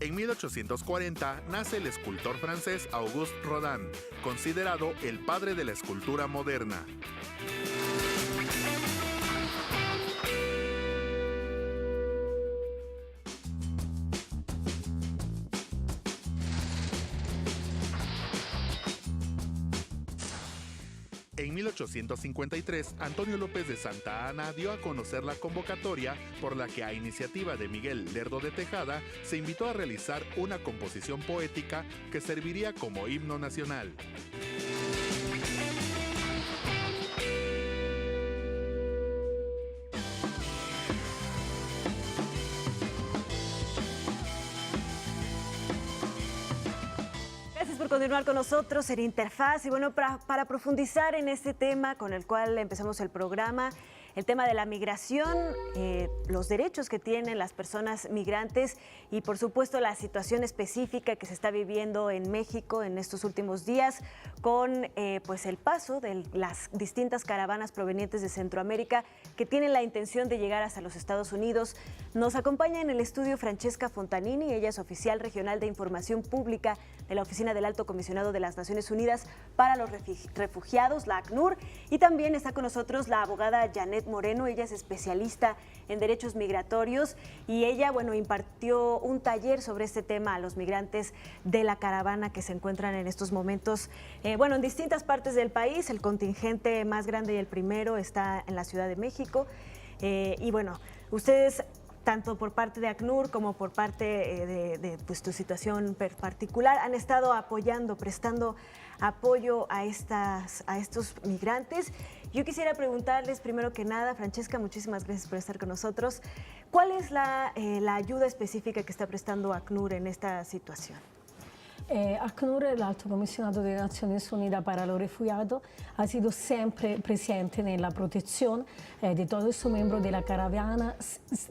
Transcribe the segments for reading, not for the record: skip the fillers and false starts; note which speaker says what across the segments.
Speaker 1: En 1840 nace el escultor francés Auguste Rodin, considerado el padre de la escultura moderna. En 1853, Antonio López de Santa Anna dio a conocer la convocatoria por la que, a iniciativa de Miguel Lerdo de Tejada, se invitó a realizar una composición poética que serviría como himno nacional.
Speaker 2: Por continuar con nosotros en Interfaz y bueno, para profundizar en este tema con el cual empezamos el programa, el tema de la migración, los derechos que tienen las personas migrantes y por supuesto la situación específica que se está viviendo en México en estos últimos días con pues el paso de las distintas caravanas provenientes de Centroamérica que tienen la intención de llegar hasta los Estados Unidos. Nos acompaña en el estudio Francesca Fontanini, ella es oficial regional de información pública de la Oficina del Alto Comisionado de las Naciones Unidas para los Refugiados, la ACNUR, y también está con nosotros la abogada Janet Moreno, ella es especialista en derechos migratorios y ella, bueno, impartió un taller sobre este tema a los migrantes de la caravana que se encuentran en estos momentos, bueno, en distintas partes del país. El contingente más grande y el primero está en la Ciudad de México y bueno, ustedes tanto por parte de ACNUR como por parte de pues, tu situación particular, han estado apoyando, prestando apoyo a estos migrantes. Yo quisiera preguntarles primero que nada, Francesca, muchísimas gracias por estar con nosotros. ¿Cuál es la ayuda específica que está prestando ACNUR en esta situación?
Speaker 3: ACNUR, el Alto Comisionado de Naciones Unidas para los Refugiados, ha sido siempre presente en la protección de todos sus miembros de la caravana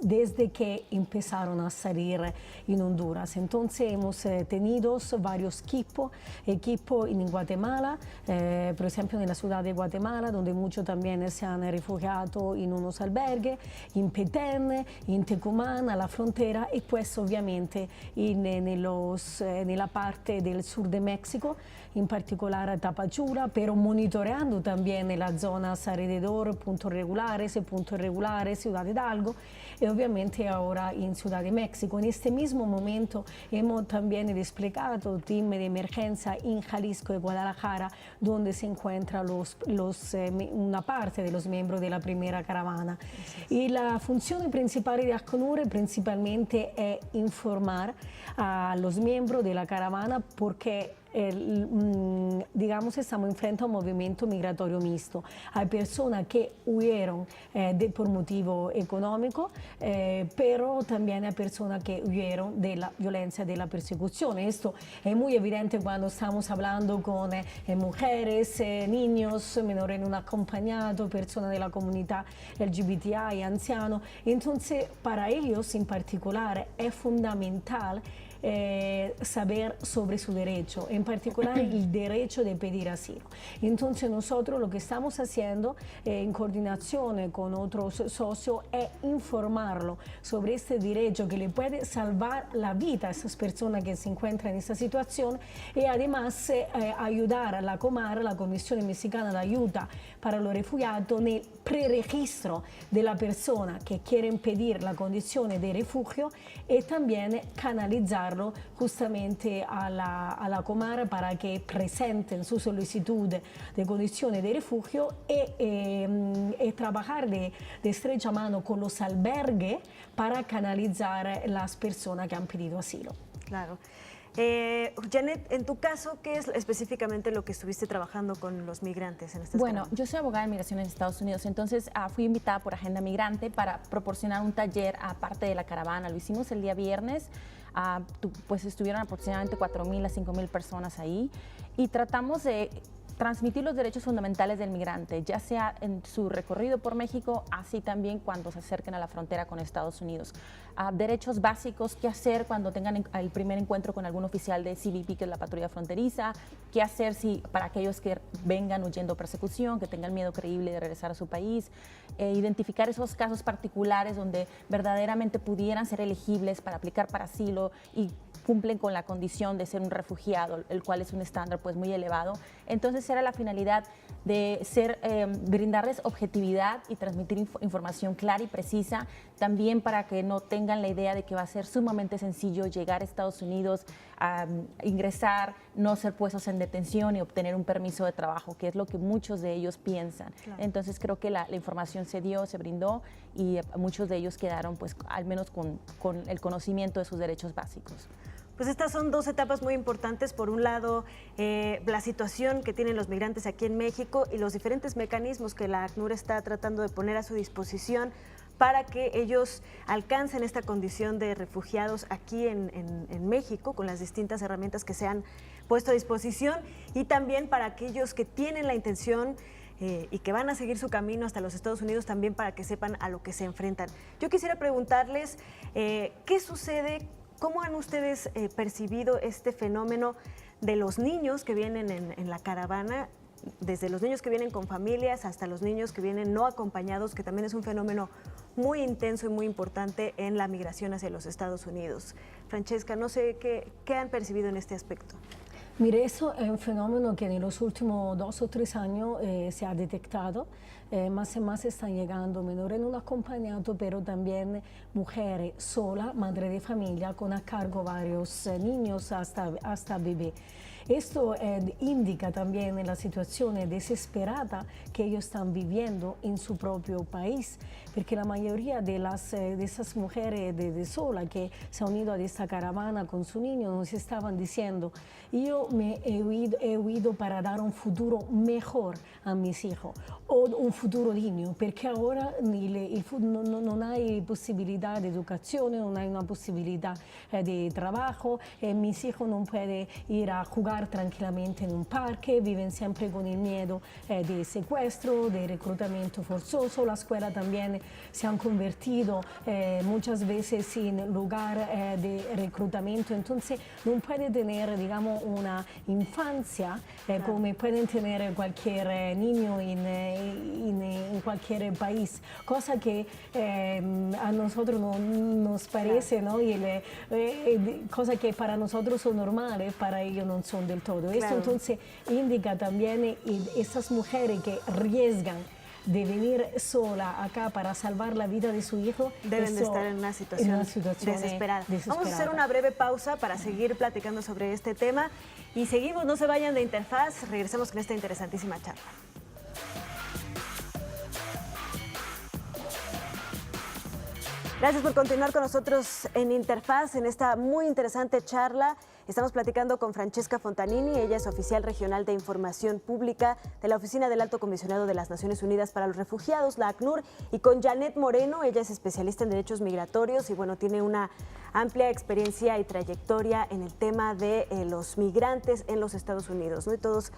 Speaker 3: desde que empezaron a salir en Honduras. Entonces hemos tenido varios equipos en Guatemala, por ejemplo en la ciudad de Guatemala, donde muchos también se han refugiado en unos albergues, en Petén, en Tecumán, a la frontera, y pues obviamente en la parte del sur de México, en particular a Tapachula, pero monitoreando también en las zonas alrededor, puntos regulares, Ciudad Hidalgo y obviamente ahora en Ciudad de México. En este mismo momento hemos también desplegado team de emergencia en Jalisco y Guadalajara, donde se encuentran una parte de los miembros de la primera caravana. Y la función principal de ACNUR principalmente es informar a los miembros de la caravana porque digamos, estamos enfrente a un movimiento migratorio mixto. Hay personas que huyeron por motivo económico, pero también hay personas que huyeron de la violencia, de la persecución. Esto es muy evidente cuando estamos hablando con mujeres, niños, menores no acompañados, personas de la comunidad LGBTI, ancianos. Entonces, para ellos en particular es fundamental saber sobre su derecho, en particular el derecho de pedir asilo. Entonces nosotros lo que estamos haciendo en coordinación con otros socios es informarlo sobre este derecho que le puede salvar la vida a esas personas que se encuentran en esta situación y además ayudar a la Comar, la Comisión Mexicana de Ayuda para los Refugiados, en el preregistro de la persona que quieren pedir la condición de refugio y también canalizar justamente a la Comar para que presenten su solicitud de condiciones de refugio y trabajar de estrecha mano con los albergues para canalizar las personas que han pedido asilo.
Speaker 2: Claro. Janet, en tu caso, ¿qué es específicamente lo que estuviste trabajando con los migrantes en estas
Speaker 4: Bueno,
Speaker 2: caravanas?
Speaker 4: yo soy abogada de migración en Estados Unidos, entonces fui invitada por Agenda Migrante para proporcionar un taller aparte de la caravana. Lo hicimos el día viernes, pues estuvieron aproximadamente 4.000 a 5.000 personas ahí y tratamos de transmitir los derechos fundamentales del migrante, ya sea en su recorrido por México, así también cuando se acerquen a la frontera con Estados Unidos. Derechos básicos, qué hacer cuando tengan el primer encuentro con algún oficial de CBP, que es la patrulla fronteriza, qué hacer para aquellos que vengan huyendo persecución, que tengan miedo creíble de regresar a su país, identificar esos casos particulares donde verdaderamente pudieran ser elegibles para aplicar para asilo y cumplen con la condición de ser un refugiado, el cual es un estándar pues muy elevado. Entonces era la finalidad de brindarles objetividad y transmitir información clara y precisa, también para que no tengan la idea de que va a ser sumamente sencillo llegar a Estados Unidos, ingresar, no ser puestos en detención y obtener un permiso de trabajo, que es lo que muchos de ellos piensan. Claro. Entonces creo que la información se dio, se brindó y muchos de ellos quedaron pues al menos con el conocimiento de sus derechos básicos.
Speaker 2: Pues estas son dos etapas muy importantes. Por un lado, la situación que tienen los migrantes aquí en México y los diferentes mecanismos que la ACNUR está tratando de poner a su disposición para que ellos alcancen esta condición de refugiados aquí en México, con las distintas herramientas que se han puesto a disposición, y también para aquellos que tienen la intención y que van a seguir su camino hasta los Estados Unidos, también para que sepan a lo que se enfrentan. Yo quisiera preguntarles, ¿qué sucede? ¿Cómo han ustedes percibido este fenómeno de los niños que vienen en la caravana, desde los niños que vienen con familias hasta los niños que vienen no acompañados, que también es un fenómeno muy intenso y muy importante en la migración hacia los Estados Unidos? Francesca, no sé qué han percibido en este aspecto.
Speaker 3: Mire, eso es un fenómeno que en los últimos 2 o 3 años se ha detectado. Más y más están llegando menores no acompañados, pero también mujeres solas, madre de familia, con a cargo varios niños hasta bebé. Esto indica también la situación desesperada que ellos están viviendo en su propio país, porque la mayoría de esas mujeres de sola que se han unido a esta caravana con su niño nos estaban diciendo: yo me he huido para dar un futuro mejor a mis hijos, o un futuro digno, porque ahora no hay posibilidad de educación, no hay una posibilidad de trabajo, mis hijos no pueden ir a jugar tranquilamente en un parque, viven siempre con el miedo de secuestro, de reclutamiento forzoso. La escuela también se han convertido muchas veces en lugar de reclutamiento, entonces no puede tener, digamos, una infancia como pueden tener cualquier niño en cualquier país, cosa que a nosotros no nos parece, ¿no? Y cosa que para nosotros son normales, para ellos no son del todo. Esto entonces indica también esas mujeres que arriesgan de venir sola acá para salvar la vida de su hijo.
Speaker 2: Deben de estar en una situación desesperada. Vamos a hacer una breve pausa para seguir platicando sobre este tema y seguimos, no se vayan de Interfaz, regresamos con esta interesantísima charla. Gracias por continuar con nosotros en Interfaz, en esta muy interesante charla. Estamos platicando con Francesca Fontanini, ella es oficial regional de información pública de la Oficina del Alto Comisionado de las Naciones Unidas para los Refugiados, la ACNUR, y con Janet Moreno, ella es especialista en derechos migratorios y bueno, tiene una amplia experiencia y trayectoria en el tema de los migrantes en los Estados Unidos, ¿no? Y todos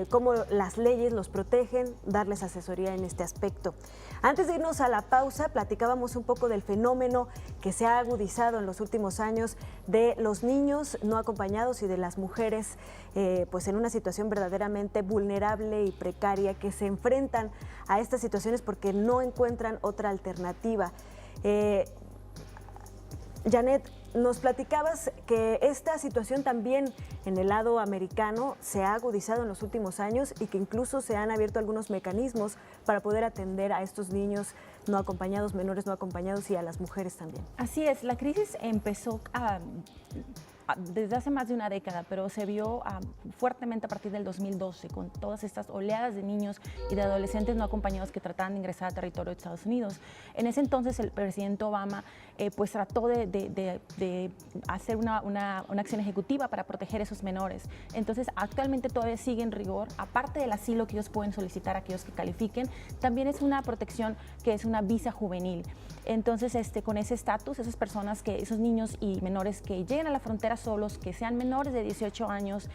Speaker 2: cómo las leyes los protegen, darles asesoría en este aspecto. Antes de irnos a la pausa, platicábamos un poco del fenómeno que se ha agudizado en los últimos años de los niños no acompañados y de las mujeres pues en una situación verdaderamente vulnerable y precaria, que se enfrentan a estas situaciones porque no encuentran otra alternativa. Janet, nos platicabas que esta situación también en el lado americano se ha agudizado en los últimos años y que incluso se han abierto algunos mecanismos para poder atender a estos niños no acompañados, menores no acompañados y a las mujeres también.
Speaker 4: Así es, la crisis empezó desde hace más de una década, pero se vio fuertemente a partir del 2012 con todas estas oleadas de niños y de adolescentes no acompañados que trataban de ingresar al territorio de Estados Unidos. En ese entonces el presidente Obama pues trató de hacer una acción ejecutiva para proteger a esos menores. Entonces actualmente todavía sigue en rigor, aparte del asilo que ellos pueden solicitar a aquellos que califiquen, también es una protección que es una visa juvenil. Entonces con ese estatus, esas personas, esos niños y menores que lleguen a la frontera solos, que sean menores de 18 años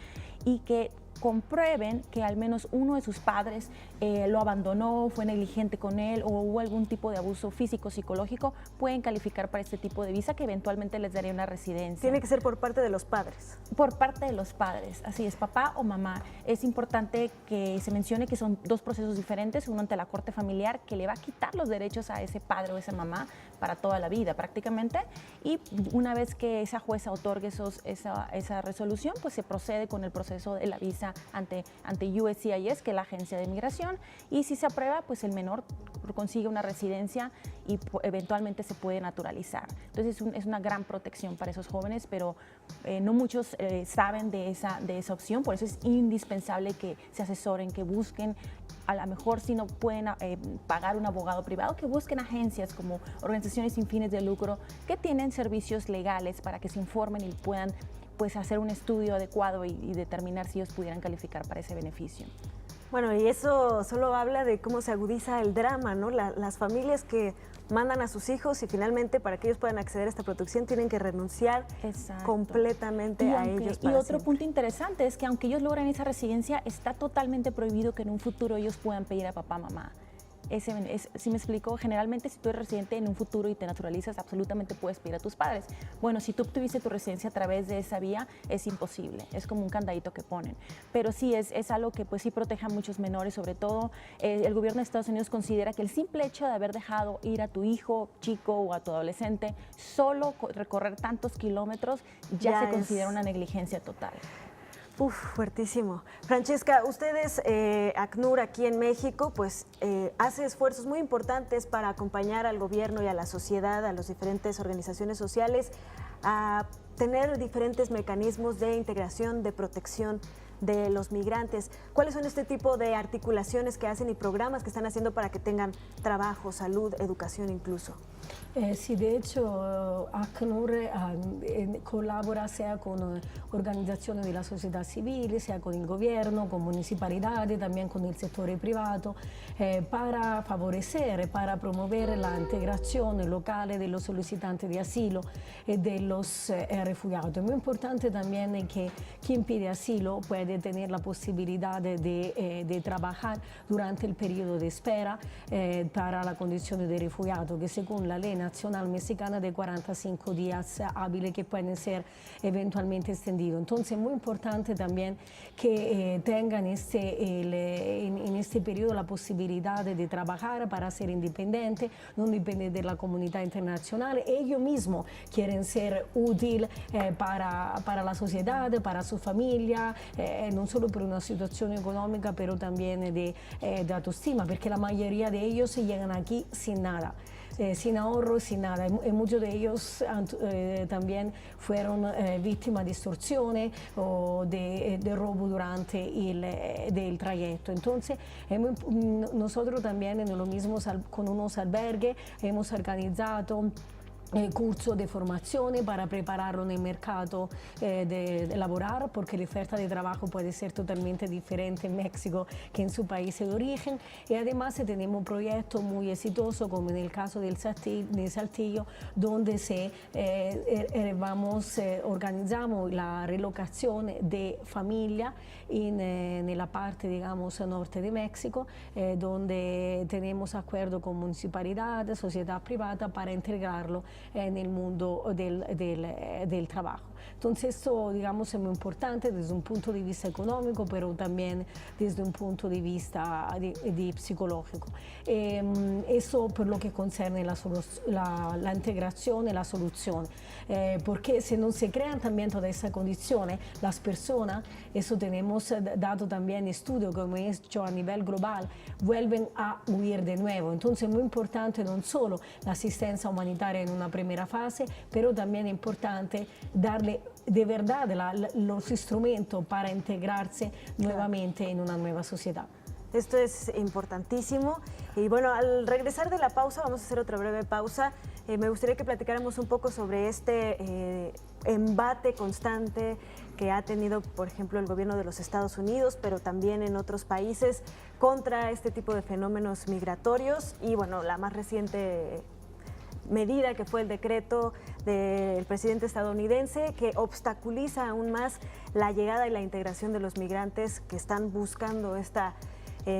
Speaker 4: y que comprueben que al menos uno de sus padres lo abandonó, fue negligente con él o hubo algún tipo de abuso físico, psicológico, pueden calificar para este tipo de visa que eventualmente les daría una residencia.
Speaker 2: Tiene que ser por parte de los padres.
Speaker 4: Por parte de los padres, así es, papá o mamá. Es importante que se mencione que son dos procesos diferentes, uno ante la corte familiar que le va a quitar los derechos a ese padre o esa mamá para toda la vida prácticamente, y una vez que esa jueza otorgue esa resolución, pues se procede con el proceso de la visa ante USCIS, que es la agencia de migración, y si se aprueba, pues el menor consigue una residencia y eventualmente se puede naturalizar. Entonces es una gran protección para esos jóvenes, pero no muchos saben de esa opción, por eso es indispensable que se asesoren, que busquen, a lo mejor si no pueden pagar un abogado privado, que busquen agencias como organizaciones sin fines de lucro que tienen servicios legales para que se informen y puedan pues hacer un estudio adecuado y determinar si ellos pudieran calificar para ese beneficio.
Speaker 2: Bueno, y eso solo habla de cómo se agudiza el drama, ¿no? Las familias que mandan a sus hijos y finalmente para que ellos puedan acceder a esta protección tienen que renunciar completamente a ellos.
Speaker 4: Y otro punto interesante es que aunque ellos logran esa residencia, está totalmente prohibido que en un futuro ellos puedan pedir a papá, mamá. Si me explico, generalmente si tú eres residente en un futuro y te naturalizas, absolutamente puedes pedir a tus padres. Bueno, si tú obtuviste tu residencia a través de esa vía, es imposible, es como un candadito que ponen. Pero sí, es algo que pues sí protege a muchos menores, sobre todo el gobierno de Estados Unidos considera que el simple hecho de haber dejado ir a tu hijo chico o a tu adolescente, solo recorrer tantos kilómetros, ya se considera una negligencia total.
Speaker 2: Uf, fuertísimo. Francesca, ustedes, ACNUR aquí en México, pues hace esfuerzos muy importantes para acompañar al gobierno y a la sociedad, a las diferentes organizaciones sociales, a tener diferentes mecanismos de integración, de protección de los migrantes. ¿Cuáles son este tipo de articulaciones que hacen y programas que están haciendo para que tengan trabajo, salud, educación incluso?
Speaker 3: Sí, de hecho, ACNUR colabora sea con organizaciones de la sociedad civil, sea con el gobierno, con municipalidades, también con el sector privado, para favorecer, para promover la integración local de los solicitantes de asilo y de los refugiados. Es muy importante también que quien pide asilo puede tener la posibilidad de trabajar durante el periodo de espera para la condición de refugiado, que según la ley nacional mexicana de 45 días hábiles que pueden ser eventualmente extendidos. Entonces es muy importante también que tengan en este periodo la posibilidad de trabajar para ser independientes, no depender de la comunidad internacional. Ellos mismos quieren ser útiles para la sociedad, para su familia, no solo por una situación económica, pero también de autoestima, porque la mayoría de ellos llegan aquí sin nada. Sin ahorro, sin nada. Y muchos de ellos también fueron víctimas de extorsiones o de robo durante el trayecto. Entonces, nosotros también en lo mismo con unos albergues hemos organizado curso de formación para prepararlo en el mercado de laborar, porque la oferta de trabajo puede ser totalmente diferente en México que en su país de origen. Y además tenemos un proyecto muy exitoso, como en el caso del Saltillo, donde organizamos la relocación de familia en la parte, digamos, norte de México, donde tenemos acuerdo con municipalidades, sociedad privada para integrarlo en el mundo del trabajo. Entonces esto, digamos, es muy importante desde un punto de vista económico, pero también desde un punto de vista psicológico. Eso por lo que concerne la integración y la solución, porque si no se crean también todas esas condiciones, las personas, eso tenemos dado también estudios que hemos hecho a nivel global, vuelven a huir de nuevo. Entonces es muy importante no solo la asistencia humanitaria en una primera fase, pero también es importante darle de verdad los instrumentos para integrarse nuevamente en una nueva sociedad.
Speaker 2: Esto es importantísimo. Y bueno, al regresar de la pausa, vamos a hacer otra breve pausa. Me gustaría que platicáramos un poco sobre este embate constante que ha tenido, por ejemplo, el gobierno de los Estados Unidos, pero también en otros países, contra este tipo de fenómenos migratorios. Y bueno, la más reciente medida que fue el decreto del presidente estadounidense que obstaculiza aún más la llegada y la integración de los migrantes que están buscando esta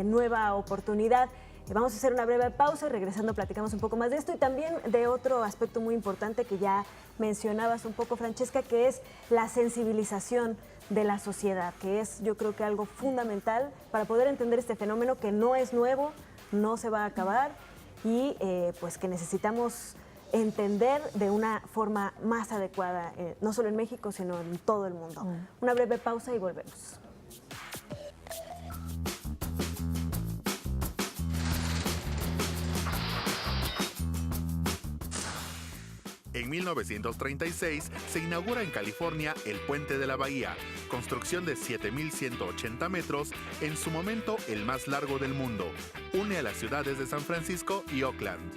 Speaker 2: nueva oportunidad. Vamos a hacer una breve pausa y regresando platicamos un poco más de esto y también de otro aspecto muy importante que ya mencionabas un poco, Francesca, que es la sensibilización de la sociedad, que es yo creo que algo fundamental para poder entender este fenómeno que no es nuevo, no se va a acabar y pues que necesitamos entender de una forma más adecuada, no solo en México, sino en todo el mundo. Una breve pausa y volvemos.
Speaker 1: En 1936 se inaugura en California el Puente de la Bahía, construcción de 7.180 metros, en su momento el más largo del mundo. Une a las ciudades de San Francisco y Oakland.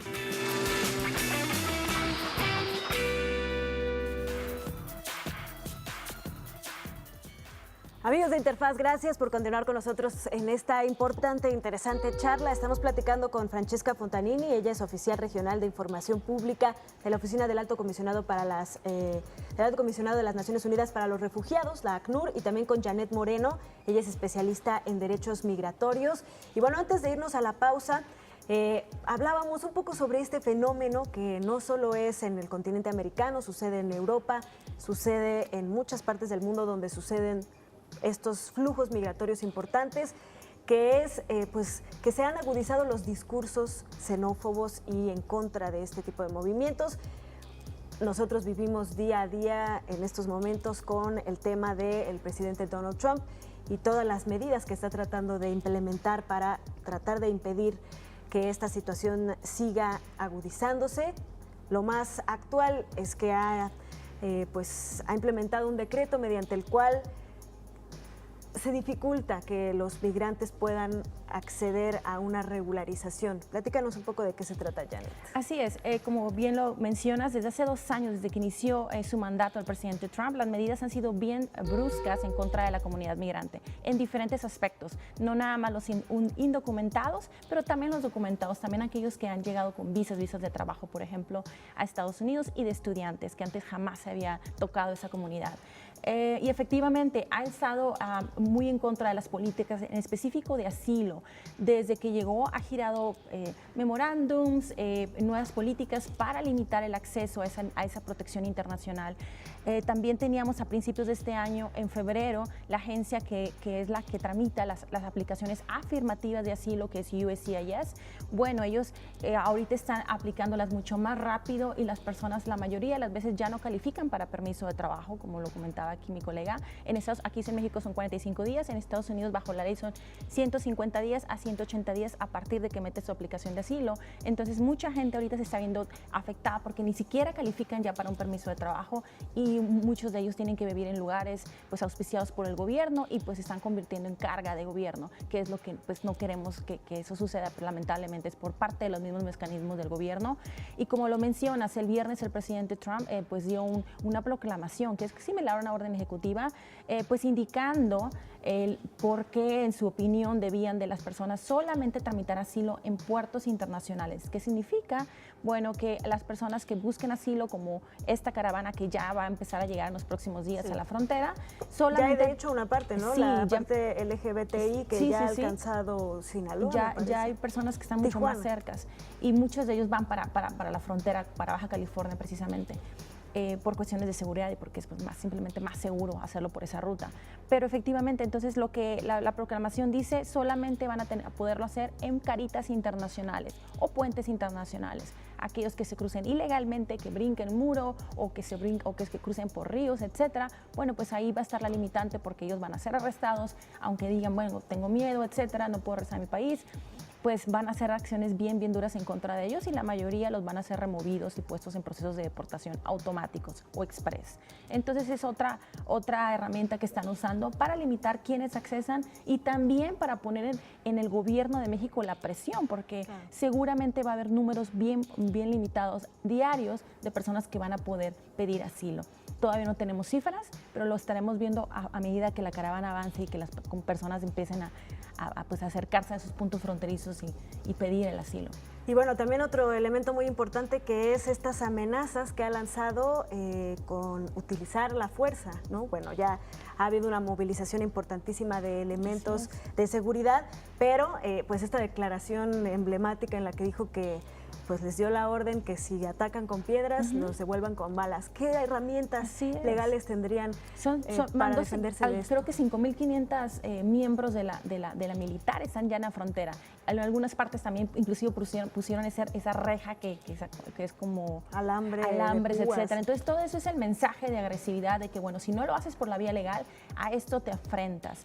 Speaker 2: Amigos de Interfaz, gracias por continuar con nosotros en esta importante e interesante charla. Estamos platicando con Francesca Fontanini, ella es oficial regional de Información Pública de la Oficina del Alto Comisionado de las Naciones Unidas para los Refugiados, la ACNUR, y también con Janet Moreno, ella es especialista en derechos migratorios. Y bueno, antes de irnos a la pausa, hablábamos un poco sobre este fenómeno que no solo es en el continente americano, sucede en Europa, sucede en muchas partes del mundo donde suceden estos flujos migratorios importantes, que es pues que se han agudizado los discursos xenófobos y en contra de este tipo de movimientos. Nosotros vivimos día a día en estos momentos con el tema del presidente Donald Trump y todas las medidas que está tratando de implementar para tratar de impedir que esta situación siga agudizándose. Lo más actual es que ha implementado un decreto mediante el cual se dificulta que los migrantes puedan acceder a una regularización. Platícanos un poco de qué se trata, Janet.
Speaker 4: Así es, como bien lo mencionas, desde hace 2 años, desde que inició su mandato el presidente Trump, las medidas han sido bien bruscas en contra de la comunidad migrante, en diferentes aspectos, no nada más los indocumentados, pero también los documentados, también aquellos que han llegado con visas de trabajo, por ejemplo, a Estados Unidos, y de estudiantes, que antes jamás se había tocado esa comunidad. Y efectivamente ha estado muy en contra de las políticas, en específico de asilo. Desde que llegó ha girado memorándums, nuevas políticas para limitar el acceso a esa protección internacional. También teníamos a principios de este año, en febrero, la agencia que es la que tramita las aplicaciones afirmativas de asilo, que es USCIS. Bueno, ellos ahorita están aplicándolas mucho más rápido y las personas, la mayoría de las veces, ya no califican para permiso de trabajo, como lo comentaba aquí mi colega. Aquí en México son 45 días, en Estados Unidos bajo la ley son 150 días a 180 días a partir de que metes tu aplicación de asilo. Entonces mucha gente ahorita se está viendo afectada porque ni siquiera califican ya para un permiso de trabajo y muchos de ellos tienen que vivir en lugares pues auspiciados por el gobierno y pues se están convirtiendo en carga de gobierno, que es lo que pues no queremos que eso suceda, pero lamentablemente es por parte de los mismos mecanismos del gobierno. Y como lo mencionas, el viernes el presidente Trump pues dio una proclamación que es similar a una orden ejecutiva, pues indicando el por qué, en su opinión, debían de las personas solamente tramitar asilo en puertos internacionales. ¿Qué significa? Bueno, que las personas que busquen asilo, como esta caravana que ya va a empezar a llegar en los próximos días a la frontera, solamente...
Speaker 2: Ya hay de hecho una parte, ¿no?
Speaker 4: Sí,
Speaker 2: la parte LGBTI que ya ha alcanzado Sinaloa.
Speaker 4: Ya hay personas que están mucho más cercas y muchos de ellos van para la frontera, para Baja California precisamente. Por cuestiones de seguridad y porque es pues, simplemente más seguro hacerlo por esa ruta. Pero efectivamente, entonces lo que la proclamación dice, solamente van a poderlo hacer en caritas internacionales o puentes internacionales. Aquellos que se crucen ilegalmente, que brinquen el muro o que crucen por ríos, etcétera, bueno, pues ahí va a estar la limitante porque ellos van a ser arrestados, aunque digan, bueno, tengo miedo, etcétera, no puedo regresar a mi país. Pues van a hacer acciones bien duras en contra de ellos y la mayoría los van a ser removidos y puestos en procesos de deportación automáticos o express. Entonces es otra herramienta que están usando para limitar quiénes accesan y también para poner en el gobierno de México la presión, porque seguramente va a haber números bien limitados diarios de personas que van a poder pedir asilo. Todavía no tenemos cifras, pero lo estaremos viendo a medida que la caravana avance y que las personas empiecen pues acercarse a esos puntos fronterizos y pedir el asilo.
Speaker 2: Y bueno, también otro elemento muy importante que es estas amenazas que ha lanzado con utilizar la fuerza, ¿no? Bueno, ya ha habido una movilización importantísima de elementos de seguridad, pero pues esta declaración emblemática en la que dijo que pues les dio la orden que si atacan con piedras, los devuelvan con balas. ¿Qué herramientas legales tendrían para defenderse de esto?
Speaker 4: Creo que 5.500 miembros de la militar están ya en la frontera. En algunas partes también inclusive pusieron esa reja que es como
Speaker 2: alambres,
Speaker 4: etcétera. Entonces todo eso es el mensaje de agresividad de que, bueno, si no lo haces por la vía legal, a esto te afrentas.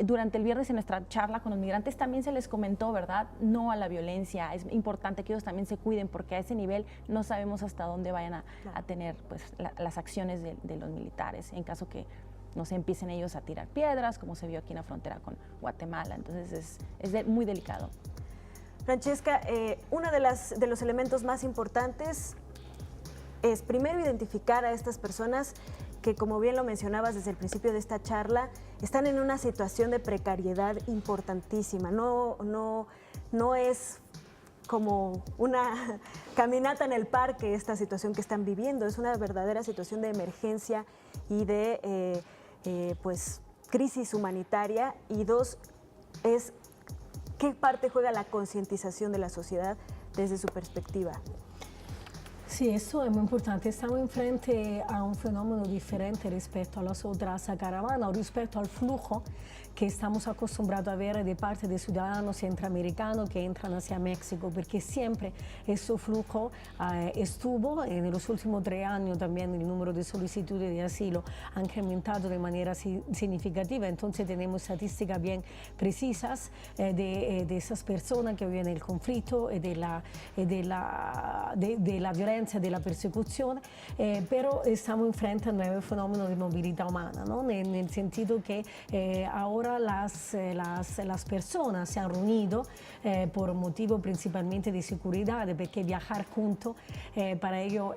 Speaker 4: Durante el viernes en nuestra charla con los migrantes también se les comentó, ¿verdad? No a la violencia. Es importante que ellos también se cuiden porque a ese nivel no sabemos hasta dónde vayan a tener pues, las acciones de los militares en caso que no se empiecen ellos a tirar piedras, como se vio aquí en la frontera con Guatemala. Entonces es muy delicado.
Speaker 2: Francesca, uno de los elementos más importantes es primero identificar a estas personas que, como bien lo mencionabas desde el principio de esta charla, están en una situación de precariedad importantísima. No es como una caminata en el parque esta situación que están viviendo, es una verdadera situación de emergencia y de pues crisis humanitaria. Y dos, es qué parte juega la concientización de la sociedad desde su perspectiva.
Speaker 3: Sì, questo è molto importante. Stiamo in frente a un fenomeno differente rispetto alla sobrasa caravana o rispetto al flujo que estamos acostumbrados a ver de parte de ciudadanos centroamericanos que entran hacia México, porque siempre ese flujo estuvo. En los últimos 3 años también el número de solicitudes de asilo ha incrementado de manera significativa. Entonces tenemos estadísticas bien precisas de esas personas que viven en el conflicto, de la violencia, de la persecución, pero estamos en frente a un nuevo fenómeno de movilidad humana, ¿no? En el sentido que ahora las personas se han reunido por motivo principalmente de seguridad, porque viajar juntos para ellos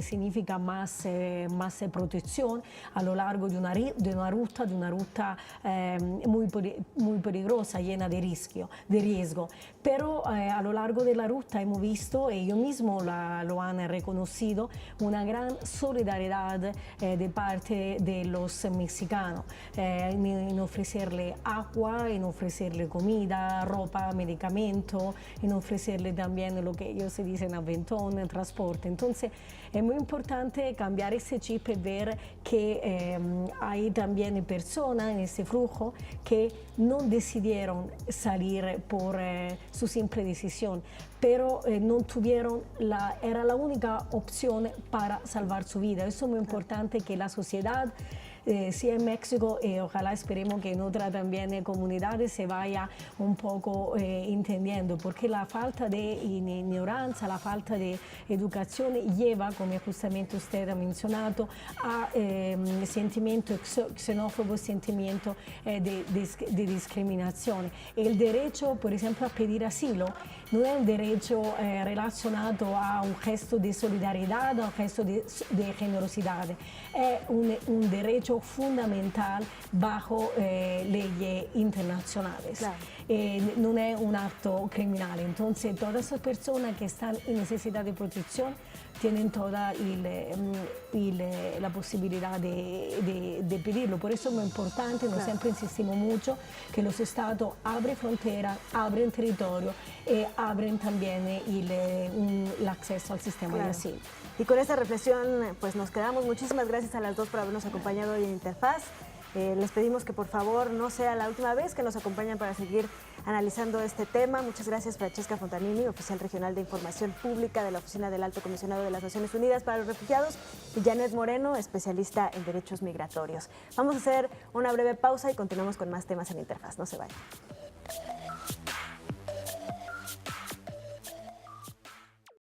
Speaker 3: significa más protección a lo largo de una ruta muy peligrosa, llena de riesgo. Pero a lo largo de la ruta hemos visto, ellos mismos lo han reconocido, una gran solidaridad de parte de los mexicanos en ofrecerle agua, en ofrecerle comida, ropa, medicamento, en ofrecerle también lo que ellos se dicen aventón, transporte. Entonces es muy importante cambiar ese chip y ver que hay también personas en ese flujo que no decidieron salir por su simple decisión, pero no tuvieron era la única opción para salvar su vida. Eso es muy importante que la sociedad, sí en México, ojalá esperemos que en otras también comunidades se vaya un poco entendiendo, porque la falta de ignorancia, la falta de educación lleva, como justamente usted ha mencionado, a sentimientos xenófobos, sentimientos de discriminación. El derecho, por ejemplo, a pedir asilo no es un derecho relacionado a un gesto de solidaridad o un gesto de generosidad, es un derecho fundamental bajo leyes internacionales. Claro. No es un acto criminal. Entonces, todas esas personas que están en necesidad de protección tienen toda la posibilidad de pedirlo. Por eso es muy importante, nosotros siempre insistimos mucho, que los estados abren fronteras, abren territorio y abren también el acceso al sistema de asilo.
Speaker 2: Y con esta reflexión pues nos quedamos. Muchísimas gracias a las dos por habernos acompañado hoy en Interfaz. Les pedimos que por favor no sea la última vez que nos acompañan para seguir analizando este tema. Muchas gracias, Francesca Fontanini, oficial regional de Información Pública de la Oficina del Alto Comisionado de las Naciones Unidas para los Refugiados, y Janet Moreno, especialista en derechos migratorios. Vamos a hacer una breve pausa y continuamos con más temas en Interfaz. No se vayan.